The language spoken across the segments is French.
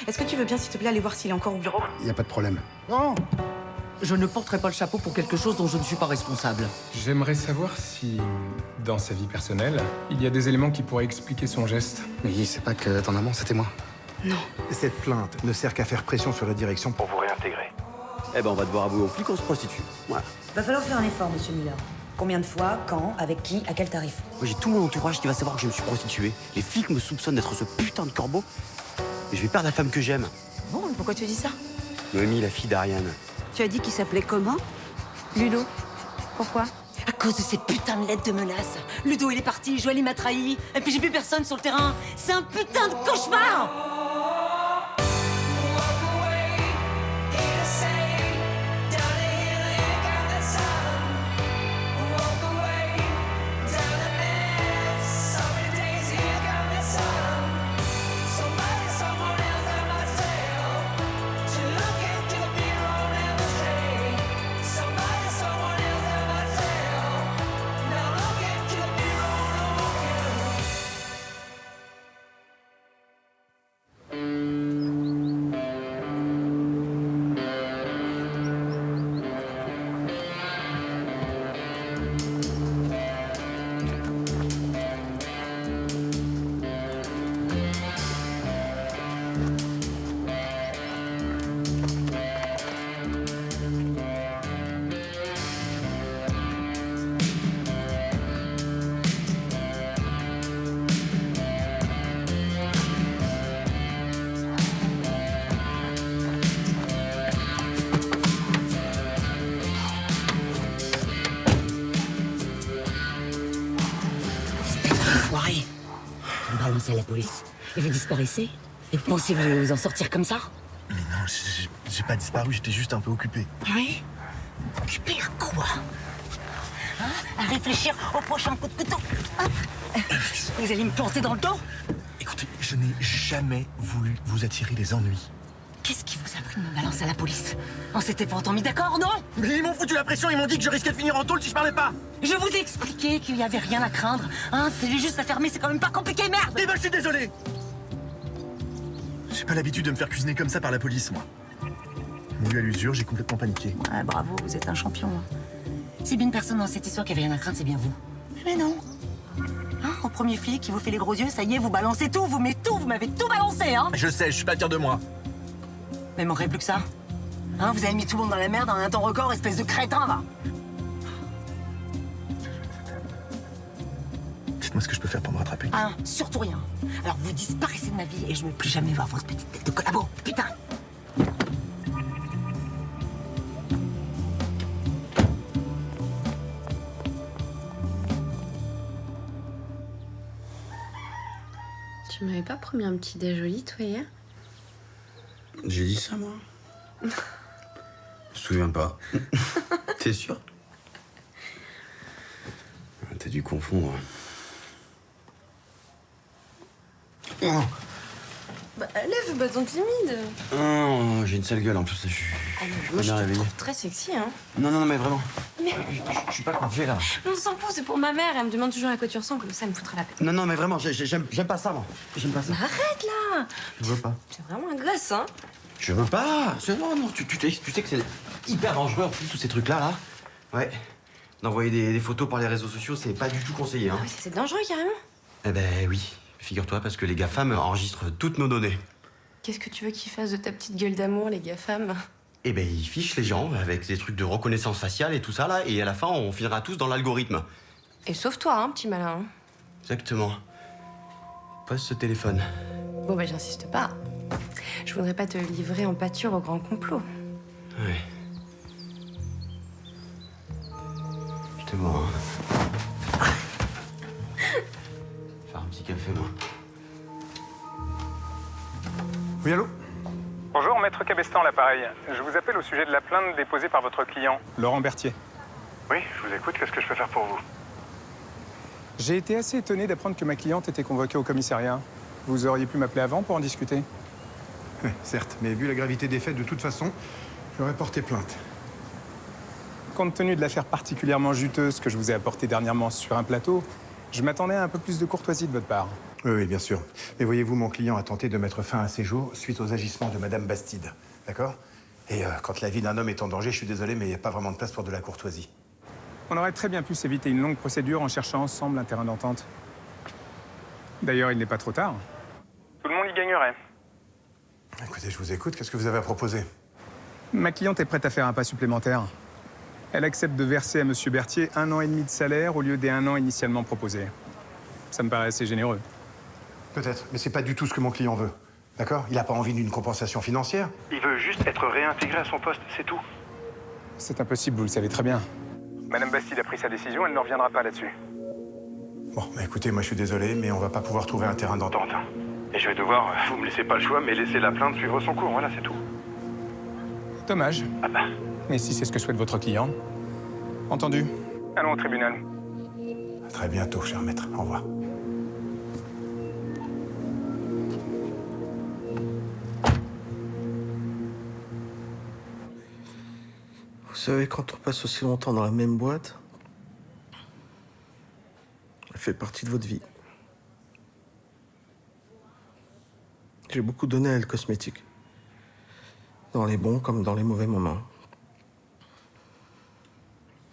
Est-ce que tu veux bien, s'il te plaît, aller voir s'il est encore au bureau? Y a pas de problème. Non. Je ne porterai pas le chapeau pour quelque chose dont je ne suis pas responsable. J'aimerais savoir si, dans sa vie personnelle, il y a des éléments qui pourraient expliquer son geste. Mais c'est pas que ton amant, c'était moi. Non. Cette plainte ne sert qu'à faire pression sur la direction pour vous réintégrer. Eh ben, on va devoir avouer aux flics qu'on se prostitue. Voilà. Va falloir faire un effort, monsieur Miller. Combien de fois, quand, avec qui, à quel tarif? Moi, j'ai tout mon entourage qui va savoir que je me suis prostitué. Les flics me soupçonnent d'être ce putain de corbeau. Et je vais perdre la femme que j'aime. Bon, mais pourquoi tu dis ça? Noémie, la fille d'Ariane. Tu as dit qu'il s'appelait comment? Ludo. Pourquoi? À cause de ces putains de lettres de menaces. Ludo, il est parti, Joël, il m'a trahi. Et puis j'ai plus personne sur le terrain. C'est un putain de cauchemar! Enfoiré. Vous me balancez à la police. Et vous disparaissez? Et vous pensez vous en sortir comme ça? Mais non, j'ai pas disparu, j'étais juste un peu occupé. Oui? Occupé à quoi? Hein? À réfléchir au prochain coup de couteau. Hop. Vous allez me planter dans le dos? Écoutez, je n'ai jamais voulu vous attirer des ennuis. Qu'est-ce qui vous a pris de me balancer à la police? On s'était pourtant mis d'accord, non? Mais ils m'ont foutu la pression, ils m'ont dit que je risquais de finir en tôle si je parlais pas. Je vous ai expliqué qu'il n'y avait rien à craindre. Hein? C'est juste à fermer, c'est quand même pas compliqué, merde! Eh ben, je suis désolé. J'ai pas l'habitude de me faire cuisiner comme ça par la police, moi. Ils m'ont eu à l'usure, j'ai complètement paniqué. Ouais, bravo, vous êtes un champion. Si bien une personne dans cette histoire qui avait rien à craindre, c'est bien vous. Mais non. Hein, au premier flic qui vous fait les gros yeux, ça y est, vous balancez tout, vous mettez tout, vous m'avez tout balancé, hein? Je sais, je suis pas fier de moi. Mais il manquerait plus que ça. Hein, vous avez mis tout le monde dans la merde en un temps record, espèce de crétin, va. Dites-moi ce que je peux faire pour me rattraper. Ah, surtout rien. Alors vous disparaissez de ma vie et je ne veux plus jamais voir votre petite tête de collabo. Putain! Tu m'avais pas promis un petit déjoli, toi, hier? J'ai dit ça, moi? Je me souviens pas. T'es sûr? T'as dû confondre. Oh. Bah, lève, bâton timide. Oh, j'ai une sale gueule en plus. Je suis Moi, je bien te réveillé. trouve très sexy, hein. Non, non, non, mais vraiment. Je suis pas coiffé là. On s'en fout, c'est pour ma mère. Elle me demande toujours à quoi tu ressembles, ça me foutrait la paix. Non, non, mais vraiment, j'aime pas ça, moi. J'aime pas ça. Arrête, là. Je veux pas. C'est vraiment un gosse, hein. Je veux pas. Non, non, tu sais que c'est hyper dangereux en plus, tous ces trucs-là, là. Ouais. D'envoyer des photos par les réseaux sociaux, c'est pas du tout conseillé, hein. Ah oui, c'est dangereux, carrément. Eh ben oui. Figure-toi, parce que les GAFAM enregistrent toutes nos données. Qu'est-ce que tu veux qu'ils fassent de ta petite gueule d'amour, les GAFAM? Eh ben, ils fichent les gens avec des trucs de reconnaissance faciale et tout ça, là, et à la fin, on finira tous dans l'algorithme. Et sauf toi, hein, petit malin. Hein. Exactement. Pose ce téléphone. Bon, bah, j'insiste pas. Je voudrais pas te livrer en pâture au grand complot. Ouais. Je te vois, hein. Faire un petit café, moi. Oui, allô? Bonjour, maître Cabestan, l'appareil. Je vous appelle au sujet de la plainte déposée par votre client, Laurent Berthier. Oui, je vous écoute, qu'est-ce que je peux faire pour vous? J'ai été assez étonné d'apprendre que ma cliente était convoquée au commissariat. Vous auriez pu m'appeler avant pour en discuter? Certes, mais vu la gravité des faits, de toute façon, j'aurais porté plainte. Compte tenu de l'affaire particulièrement juteuse que je vous ai apportée dernièrement sur un plateau, Je m'attendais à un peu plus de courtoisie de votre part. Oui, bien sûr. Mais voyez-vous, mon client a tenté de mettre fin à ses jours suite aux agissements de Madame Bastide. D'accord? Et quand la vie d'un homme est en danger, je suis désolé, mais il n'y a pas vraiment de place pour de la courtoisie. On aurait très bien pu s'éviter une longue procédure en cherchant ensemble un terrain d'entente. D'ailleurs, il n'est pas trop tard. Tout le monde y gagnerait. Écoutez, je vous écoute. Qu'est-ce que vous avez à proposer? Ma cliente est prête à faire un pas supplémentaire. Elle accepte de verser à Monsieur Berthier 1 an et demi de salaire au lieu des 1 an initialement proposés. Ça me paraît assez généreux. Peut-être, mais c'est pas du tout ce que mon client veut. D'accord? Il n'a pas envie d'une compensation financière. Il veut juste être réintégré à son poste, c'est tout. C'est impossible, vous le savez très bien. Madame Bastide a pris sa décision, elle ne reviendra pas là-dessus. Bon, bah écoutez, moi je suis désolé, mais on va pas pouvoir trouver un terrain d'entente. Et je vais devoir, vous me laissez pas le choix, mais laisser la plainte suivre son cours, voilà, c'est tout. Dommage. Ah bah. Mais si c'est ce que souhaite votre client. Entendu. Allons au tribunal. À très bientôt, cher maître. Au revoir. Vous savez, quand on passe aussi longtemps dans la même boîte, elle fait partie de votre vie. J'ai beaucoup donné à Elle Cosmétique. Dans les bons comme dans les mauvais moments.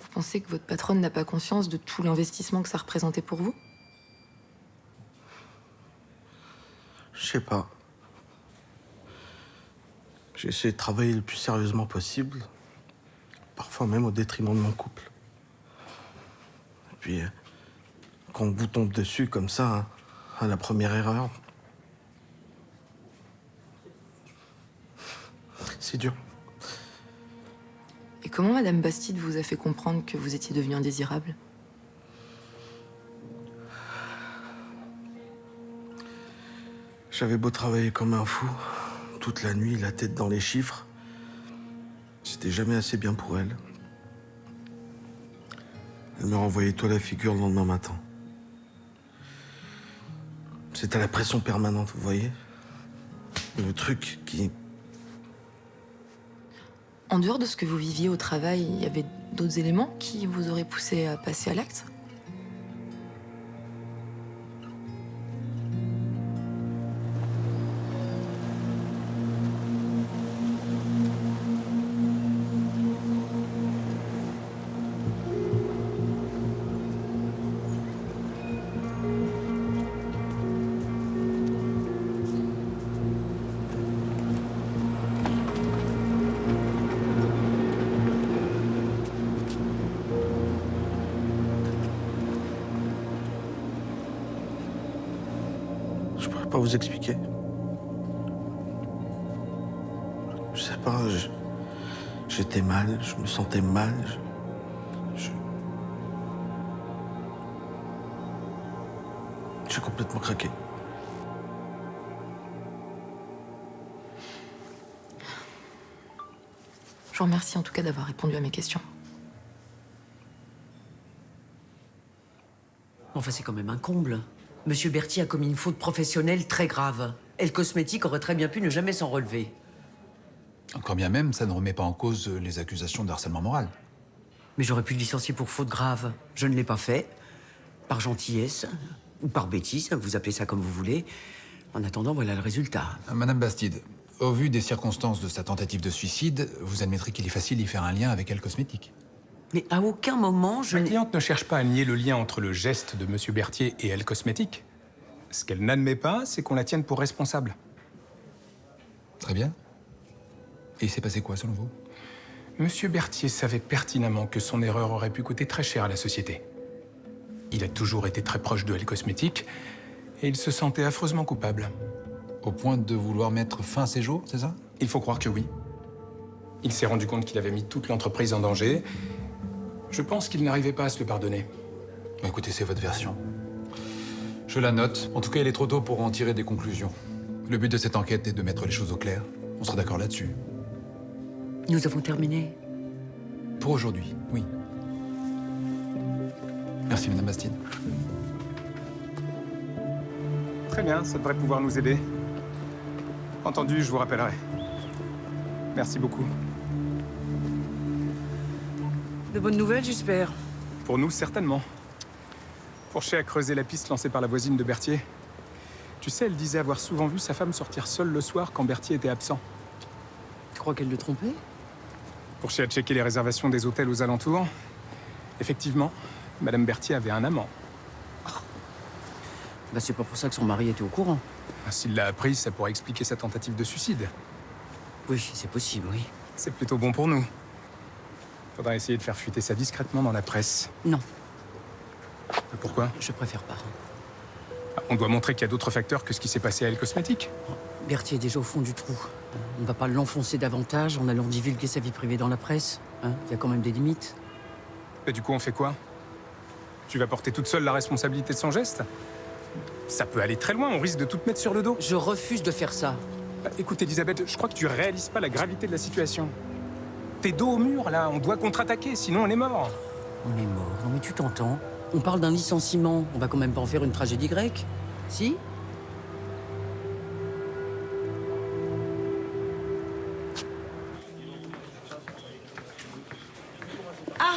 Vous pensez que votre patronne n'a pas conscience de tout l'investissement que ça représentait pour vous? Je sais pas. J'ai essayé de travailler le plus sérieusement possible. Parfois même au détriment de mon couple. Et puis, quand on vous tombe dessus comme ça, hein, à la première erreur, c'est dur. Et comment Madame Bastide vous a fait comprendre que vous étiez devenu indésirable? J'avais beau travailler comme un fou, toute la nuit, la tête dans les chiffres. C'était jamais assez bien pour elle. Elle me renvoyait toi la figure le lendemain matin. C'était la pression permanente, vous voyez? Le truc qui... En dehors de ce que vous viviez au travail, il y avait d'autres éléments qui vous auraient poussé à passer à l'acte? Je pourrais pas vous expliquer. Je sais pas, j'étais mal, je me sentais mal. J'ai complètement craqué. Je vous remercie en tout cas d'avoir répondu à mes questions. Enfin, c'est quand même un comble. Monsieur Berthier a commis une faute professionnelle très grave. Elle Cosmétique aurait très bien pu ne jamais s'en relever. Quand bien même, ça ne remet pas en cause les accusations de harcèlement moral. Mais j'aurais pu le licencier pour faute grave. Je ne l'ai pas fait. Par gentillesse, ou par bêtise, vous appelez ça comme vous voulez. En attendant, voilà le résultat. Madame Bastide, au vu des circonstances de sa tentative de suicide, vous admettrez qu'il est facile d'y faire un lien avec Elle Cosmétique. Mais à aucun moment, je Ma n'ai... cliente ne cherche pas à nier le lien entre le geste de Monsieur Berthier et Elle Cosmétique. Ce qu'elle n'admet pas, c'est qu'on la tienne pour responsable. Très bien. Et il s'est passé quoi, selon vous? Monsieur Berthier savait pertinemment que son erreur aurait pu coûter très cher à la société. Il a toujours été très proche de Elle Cosmétique et il se sentait affreusement coupable. Au point de vouloir mettre fin à ses jours, c'est ça? Il faut croire que oui. Il s'est rendu compte qu'il avait mis toute l'entreprise en danger. Je pense qu'il n'arrivait pas à se le pardonner. Bon, écoutez, c'est votre version. Je la note. En tout cas, il est trop tôt pour en tirer des conclusions. Le but de cette enquête est de mettre les choses au clair. On sera d'accord là-dessus. Nous avons terminé. Pour aujourd'hui, oui. Merci, Madame Bastide. Très bien, ça devrait pouvoir nous aider. Entendu, je vous rappellerai. Merci beaucoup. De bonnes nouvelles, j'espère. Pour nous, certainement. Pourchet a creusé la piste lancée par la voisine de Berthier. Tu sais, elle disait avoir souvent vu sa femme sortir seule le soir quand Berthier était absent. Tu crois qu'elle le trompait? Pourchet a checké les réservations des hôtels aux alentours. Effectivement, Madame Berthier avait un amant. Bah, c'est pas pour ça que son mari était au courant. S'il l'a appris, ça pourrait expliquer sa tentative de suicide. Oui, c'est possible, oui. C'est plutôt bon pour nous. Faudra essayer de faire fuiter ça discrètement dans la presse. Non, Pourquoi? je préfère pas. On doit montrer qu'il y a d'autres facteurs que ce qui s'est passé à Elle Cosmétique. Berthier est déjà au fond du trou. On ne va pas l'enfoncer davantage en allant divulguer sa vie privée dans la presse. Hein, il y a quand même des limites. Et du coup, on fait quoi? Tu vas porter toute seule la responsabilité de son geste? Ça peut aller très loin, on risque de tout te mettre sur le dos. Je refuse de faire ça. Écoute, Elisabeth, je crois que tu réalises pas la gravité de la situation. T'es dos au mur, là, on doit contre-attaquer, sinon on est mort. On est mort. Non mais tu t'entends? On parle d'un licenciement. On va quand même pas en faire une tragédie grecque. Si? Ah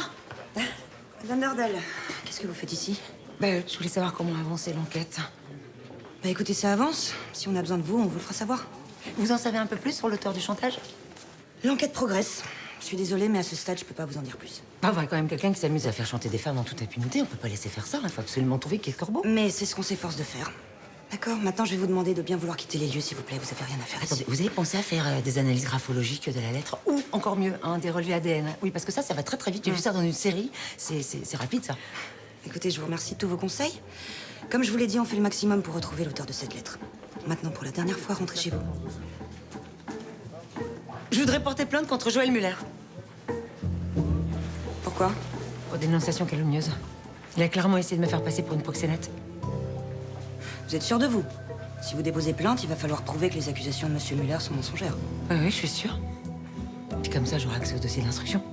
Madame Nardel, qu'est-ce que vous faites ici? Je voulais savoir comment avancer l'enquête. Bah écoutez, ça avance. Si on a besoin de vous, on vous le fera savoir. Vous en savez un peu plus sur l'auteur du chantage? L'enquête progresse. Je suis désolée, mais à ce stade, je peux pas vous en dire plus. On voit quand même quelqu'un qui s'amuse à faire chanter des femmes en toute impunité. On peut pas laisser faire ça. Il faut absolument trouver qui est le corbeau. Mais c'est ce qu'on s'efforce de faire. D'accord, maintenant je vais vous demander de bien vouloir quitter les lieux, s'il vous plaît. Vous avez rien à faire Attendez, ici. vous avez pensé à faire des analyses graphologiques de la lettre? Ou, encore mieux, des relevés ADN? Oui, parce que ça va très très vite. J'ai vu ça dans une série. C'est rapide, ça. Écoutez, je vous remercie de tous vos conseils. Comme je vous l'ai dit, on fait le maximum pour retrouver l'auteur de cette lettre. Maintenant, pour la dernière fois, rentrez chez vous. Je voudrais porter plainte contre Joël Muller. Pourquoi? Pour dénonciation calomnieuse. Il a clairement essayé de me faire passer pour une proxénète. Vous êtes sûr de vous? Si vous déposez plainte, il va falloir prouver que les accusations de Monsieur Muller sont mensongères. Oui, je suis sûre. Puis comme ça, j'aurai accès au dossier d'instruction.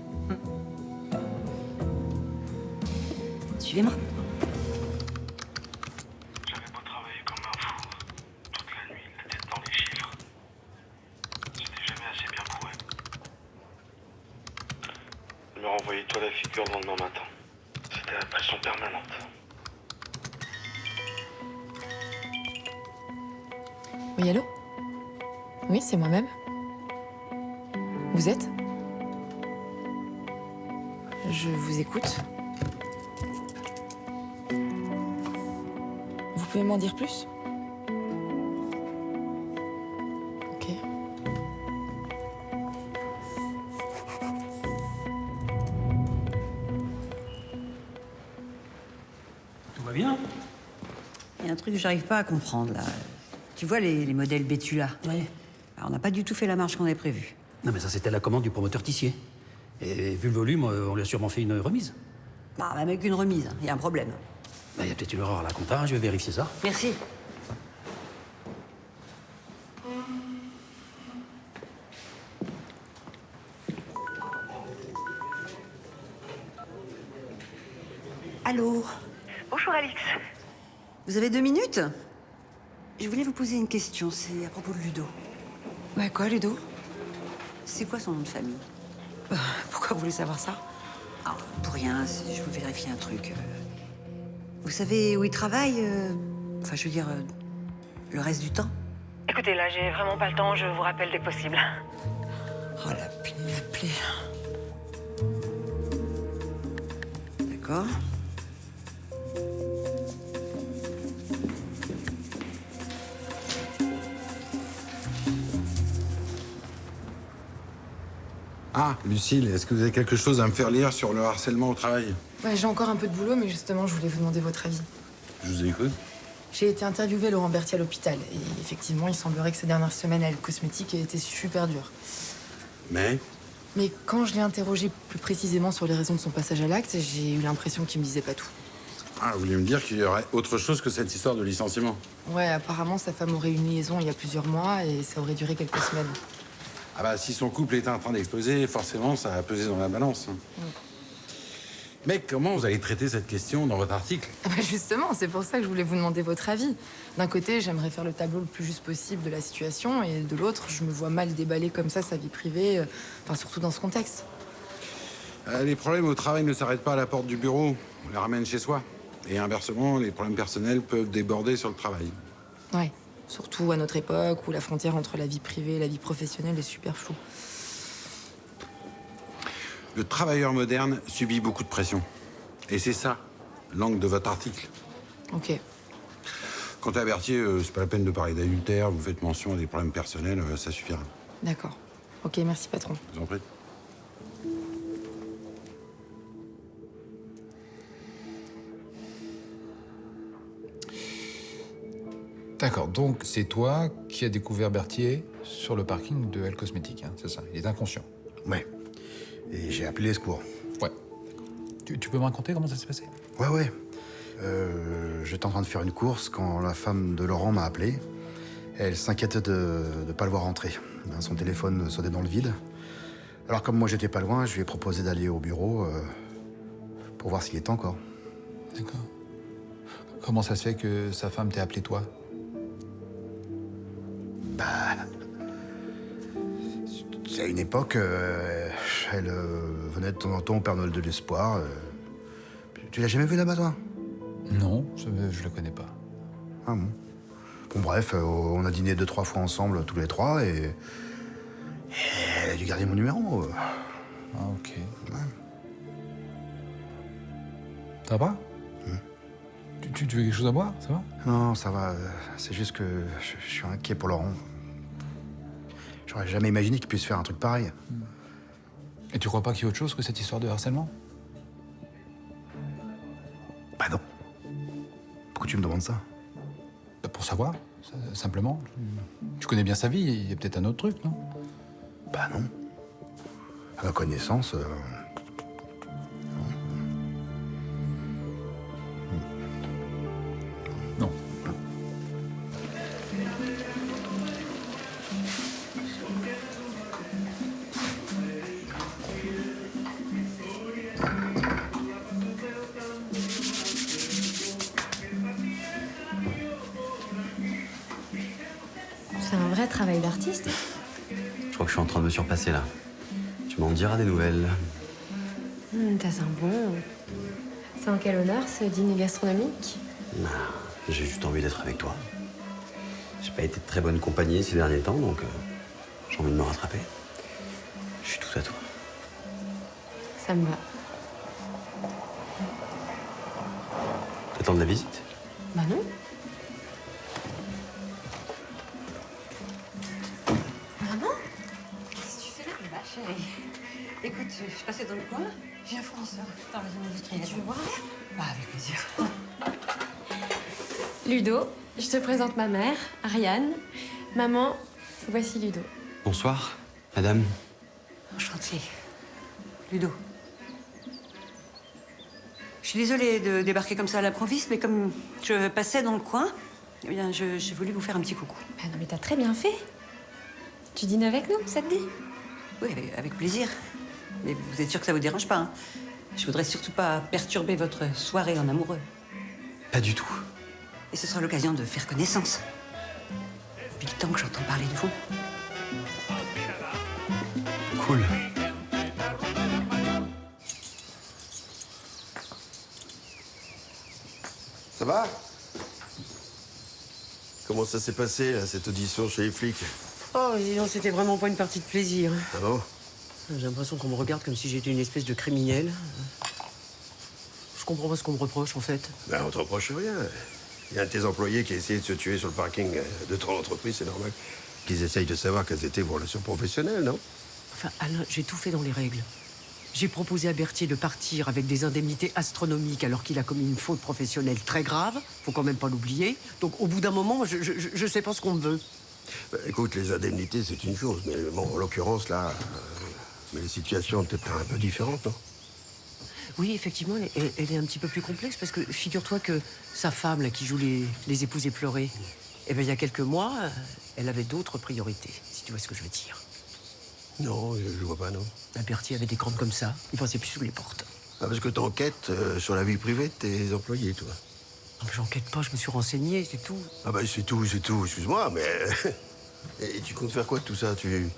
Suivez-moi. J'avais beau travailler comme un fou, toute la nuit, la tête dans les chiffres. C'était jamais assez bien pour elle. Elle me renvoyait toi la figure le lendemain matin. C'était la pression permanente. Oui, allô? Oui, c'est moi-même. Vous êtes? Je vous écoute. Vous pouvez m'en dire plus? Ok. Tout va bien? Il y a un truc que j'arrive pas à comprendre, là. Tu vois les modèles Bétula? Oui. On n'a pas du tout fait la marche qu'on avait prévue. Non, mais ça, c'était la commande du promoteur Tissier. Et vu le volume, on lui a sûrement fait une remise. Bah, même avec une remise, il y a un problème. Il y a peut-être une erreur à la compta, je vais vérifier ça. Merci. Allô? Bonjour Alix. Vous avez 2 minutes? Je voulais vous poser une question, c'est à propos de Ludo. Ouais, quoi, Ludo? C'est quoi son nom de famille? Pourquoi vous voulez savoir ça? Ah, pour rien, je veux vérifier un truc. Vous savez où il travaille? Enfin, je veux dire, le reste du temps? Écoutez, là, j'ai vraiment pas le temps, je vous rappelle dès que possible. Oh, la plaie. D'accord. Ah, Lucille, est-ce que vous avez quelque chose à me faire lire sur le harcèlement au travail? Ouais, j'ai encore un peu de boulot, mais justement, je voulais vous demander votre avis. Je vous écoute. J'ai été interviewée Laurent Berthier à l'hôpital, et effectivement, il semblerait que ces dernières semaines à Elle Cosmétique aient été super dures. Mais Mais quand je l'ai interrogé plus précisément sur les raisons de son passage à l'acte, j'ai eu l'impression qu'il me disait pas tout. Ah, vous voulez me dire qu'il y aurait autre chose que cette histoire de licenciement? Ouais, apparemment, sa femme aurait eu une liaison il y a plusieurs mois, et ça aurait duré quelques semaines. Ah bah, si son couple était en train d'exploser, forcément, ça a pesé dans la balance. Mais comment vous allez traiter cette question dans votre article? Ah bah justement, c'est pour ça que je voulais vous demander votre avis. D'un côté, j'aimerais faire le tableau le plus juste possible de la situation, et de l'autre, je me vois mal déballer comme ça sa vie privée, enfin surtout dans ce contexte. Les problèmes au travail ne s'arrêtent pas à la porte du bureau. On les ramène chez soi. Et inversement, les problèmes personnels peuvent déborder sur le travail. Ouais, surtout à notre époque où la frontière entre la vie privée et la vie professionnelle est super floue. Le travailleur moderne subit beaucoup de pression. Et c'est ça, l'angle de votre article. Ok. Quant à Berthier, c'est pas la peine de parler d'adultère, vous faites mention des problèmes personnels, ça suffira. D'accord. Ok, merci patron. Je vous en prie. D'accord, donc c'est toi qui as découvert Berthier sur le parking de Elle Cosmétique, hein, c'est ça? Il est inconscient. Ouais. Et j'ai appelé les secours. Ouais, d'accord. Tu peux me raconter comment ça s'est passé? Ouais. J'étais en train de faire une course quand la femme de Laurent m'a appelé. Elle s'inquiétait de ne pas le voir rentrer. Son téléphone sonnait dans le vide. Alors comme moi j'étais pas loin, je lui ai proposé d'aller au bureau pour voir s'il était encore. D'accord. Comment ça se fait que sa femme t'ait appelé toi? Bah... C'est à une époque, elle venait de temps en temps au Père Noël de l'Espoir. Tu l'as jamais vu là-bas, toi? Non, je le connais pas. Ah bon. Bon, bref, on a dîné 2-3 fois ensemble, tous les trois, et elle a dû garder mon numéro. Ah, ok. Ouais. Ça va? Tu veux quelque chose à boire? Ça va? Non, ça va. C'est juste que je suis inquiet pour Laurent. J'aurais jamais imaginé qu'il puisse faire un truc pareil. Et tu crois pas qu'il y a autre chose que cette histoire de harcèlement? Bah non. Pourquoi tu me demandes ça? Bah pour savoir, simplement. Tu connais bien sa vie, il y a peut-être un autre truc, non? Bah non. À ma connaissance... Non. C'est un vrai travail d'artiste. Je crois que je suis en train de me surpasser là. Tu m'en diras des nouvelles. T'as un bon. C'est en quel honneur ce dîner gastronomique? J'ai juste envie d'être avec toi. J'ai pas été de très bonne compagnie ces derniers temps, donc j'ai envie de me rattraper. Je suis tout à toi. Ça me va. T'attends de la visite? Bah non. Maman? Qu'est-ce que tu fais là? Bah, chérie. Écoute, je passais dans le coin, j'ai un fournisseur dans la zone industrielle. Tu veux voir? Bah, avec plaisir. Ludo, je te présente ma mère, Ariane. Maman, voici Ludo. Bonsoir, madame. Enchantée. Ludo. Je suis désolée de débarquer comme ça à l'improviste, mais comme je passais dans le coin, eh bien, j'ai voulu vous faire un petit coucou. Bah non, mais t'as très bien fait. Tu dînes avec nous, ça te dit? Oui, avec plaisir. Mais vous êtes sûr que ça vous dérange pas, hein? Je voudrais surtout pas perturber votre soirée en amoureux. Pas du tout. Et ce sera l'occasion de faire connaissance. Depuis le temps que j'entends parler de vous. Cool. Ça va? Comment ça s'est passé, là, cette audition chez les flics? Oh, dis donc, c'était vraiment pas une partie de plaisir. Ah bon? J'ai l'impression qu'on me regarde comme si j'étais une espèce de criminel. Je comprends pas ce qu'on me reproche, en fait. Ben, on te reproche rien. Il y a un de tes employés qui a essayé de se tuer sur le parking de ton entreprise, c'est normal qu'ils essayent de savoir quelles étaient vos relations professionnelles, non? Enfin, Alain, j'ai tout fait dans les règles. J'ai proposé à Berthier de partir avec des indemnités astronomiques alors qu'il a commis une faute professionnelle très grave. Faut quand même pas l'oublier. Donc, au bout d'un moment, je sais pas ce qu'on me veut. Ben, écoute, les indemnités, c'est une chose, mais bon, en l'occurrence, là... mais les situations peut-être un peu différentes, non? Oui, effectivement, elle est un petit peu plus complexe parce que figure-toi que sa femme, là, qui joue les épouses éplorées, eh bien, il y a quelques mois, elle avait d'autres priorités, si tu vois ce que je veux dire. Non, je vois pas, non. La Berthier avait des cornes comme ça, il passait plus sous les portes. Ah, parce que t'enquêtes sur la vie privée de tes employés, toi. Non, mais j'enquête pas, je me suis renseigné, c'est tout. Ah bah c'est tout, excuse-moi, mais... Et tu comptes faire quoi de tout ça? Tu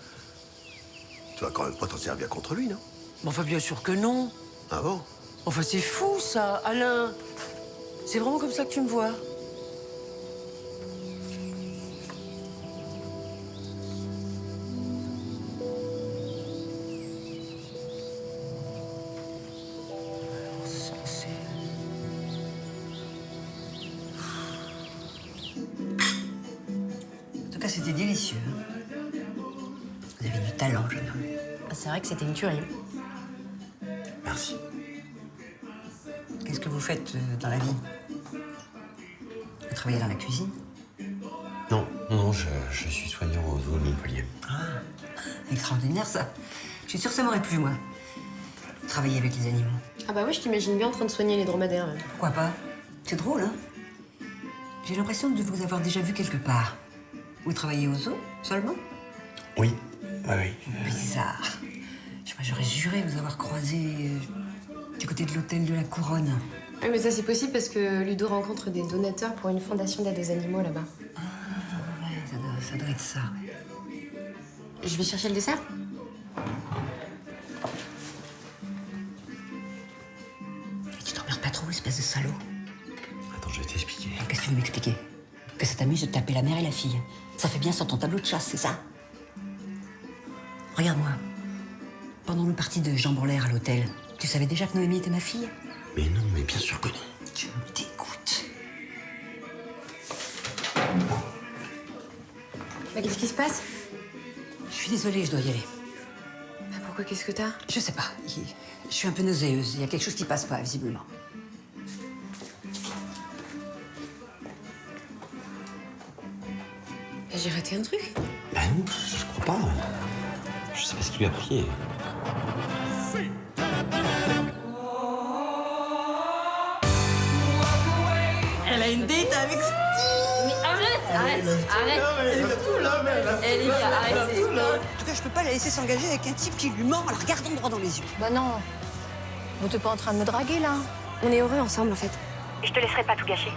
vas quand même pas t'en servir contre lui, non? Mais enfin, bien sûr que non. Ah bon? Enfin, c'est fou, ça, Alain. C'est vraiment comme ça que tu me vois? En tout cas, c'était délicieux. Vous avez du talent, jeune homme. C'est vrai que c'était une tuerie. Merci. Qu'est-ce que vous faites dans la vie? Vous travaillez dans la cuisine? Non, je suis soignant au zoo de Montpellier. Ah, extraordinaire ça. Je suis sûre que ça m'aurait plu, moi. Travailler avec les animaux. Ah bah oui, je t'imagine bien en train de soigner les dromadaires. Là. Pourquoi pas? C'est drôle, hein? J'ai l'impression de vous avoir déjà vu quelque part. Vous travaillez au zoo, seulement? Oui. Bizarre. J'aurais juré vous avoir croisé du côté de l'hôtel de la Couronne. Oui, mais ça c'est possible parce que Ludo rencontre des donateurs pour une fondation d'aide aux animaux là-bas. Ah, ouais, ça doit être ça. Je vais chercher le dessert. Tu t'emmerdes pas trop, espèce de salaud. Attends, je vais t'expliquer. Qu'est-ce que tu veux m'expliquer? Que ça t'amuse de taper la mère et la fille. Ça fait bien sur ton tableau de chasse, c'est ça? Regarde-moi. Pendant le parti de Jean Bourlaire à l'hôtel, tu savais déjà que Noémie était ma fille? Mais non, mais bien sûr que non. Tu me dégoûtes. Bah, qu'est-ce qui se passe? Je suis désolée, je dois y aller. Bah, pourquoi? Qu'est-ce que t'as? Je sais pas. Je suis un peu nauséeuse. Il y a quelque chose qui passe pas, visiblement. J'ai raté un truc? Bah non, je crois pas. Je sais pas ce qui lui a pris. Elle a une date avec Steve. Mais arrête. En tout cas, je peux pas la laisser s'engager avec un type qui lui ment en la regardant droit dans les yeux. Bah non. Vous t'es pas en train de me draguer là? On est heureux ensemble en fait. Et je te laisserai pas tout gâcher.